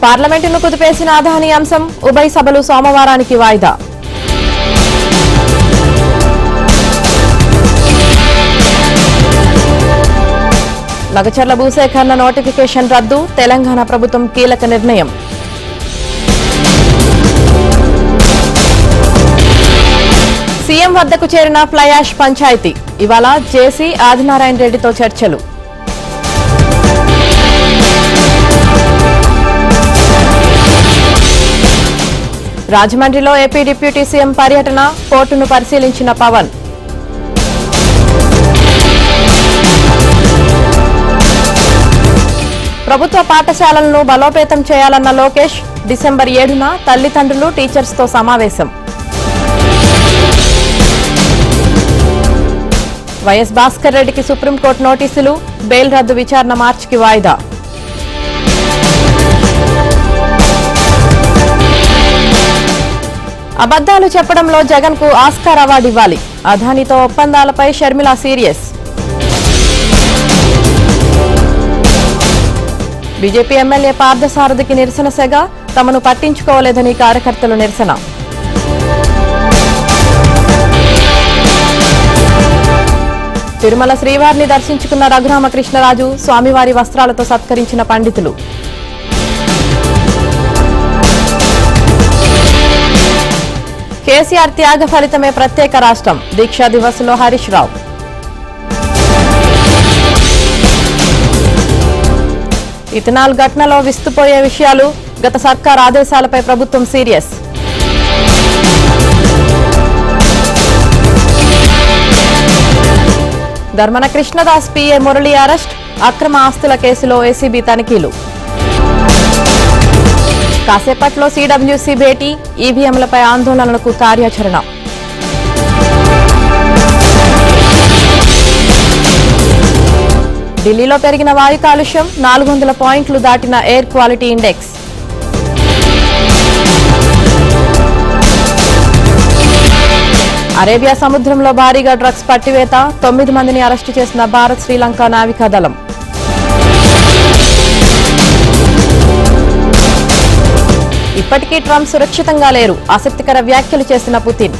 పార్లమెంటును కుదిపేసిన అదానీ అంశం ఉభయ సభలు సోమవారానికి వాయిదా. లగచర్ల భూసేకరణ నోటిఫికేషన్ రద్దు, తెలంగాణ ప్రభుత్వం కీలక నిర్ణయం. సీఎం వద్దకు చేరిన ఫ్లై యాష్ పంచాయతీ, ఇవాళ జేసీ ఆదినారాయణ రెడ్డితో చర్చలు. రాజమండ్రిలో ఏపీ డిప్యూటీ సీఎం పర్యటన, పోర్టును పరిశీలించిన పవన్. ప్రభుత్వ పాఠశాలలను బలోపేతం చేయాలన్న లోకేష్, డిసెంబర్ 7న తల్లిదండ్రులు టీచర్స్తో సమావేశం. వైఎస్ భాస్కర్ రెడ్డికి సుప్రీంకోర్టు నోటీసులు, బెయిల్ రద్దు విచారణ మార్చికి వాయిదా. అబద్దాలు చెప్పడంలో జగన్ కు ఆస్కార్ అవార్డు ఇవ్వాలి, అదానీతో ఒప్పందాలపై షర్మిల సీరియస్. బీజేపీ ఎమ్మెల్యే పార్థసారథికి నిరసన సెగ, తమను పట్టించుకోలేదని కార్యకర్తలు నిరసన. తిరుమల శ్రీవారిని దర్శించుకున్న రఘురామకృష్ణరాజు, స్వామివారి వస్త్రాలతో సత్కరించిన పండితులు. కేసీఆర్ త్యాగ ఫలితమే ప్రత్యేక రాష్ట్రం, దీక్షా దివస్ లో హరీష్ రావు. ఇథనాల్ ఘటనలో విస్తుపోయే విషయాలు, గత సర్కార్ ఆదేశాలపై ప్రభుత్వం serious. Dharmana Krishnadas PA Murali arrest, అక్రమ ఆస్తుల కేసులో ఏసీబీ తనిఖీలు. కాసేపట్లో సీడబ్ల్యూసీ భేటీ, ఈవీఎంలపై ఆందోళనలకు కార్యాచరణ. ఢిల్లీలో పెరిగిన వాయు కాలుష్యం, 400 పాయింట్లు దాటిన ఎయిర్ క్వాలిటీ ఇండెక్స్. అరేబియా సముద్రంలో భారీగా డ్రగ్స్ పట్టివేత, 9 మందిని అరెస్టు చేసిన భారత్ శ్రీలంక నావికాదళం. ఇప్పటికీ ట్రంప్ సురక్షితంగా లేరు, ఆసక్తికర వ్యాఖ్యలు చేసిన పుతిన్.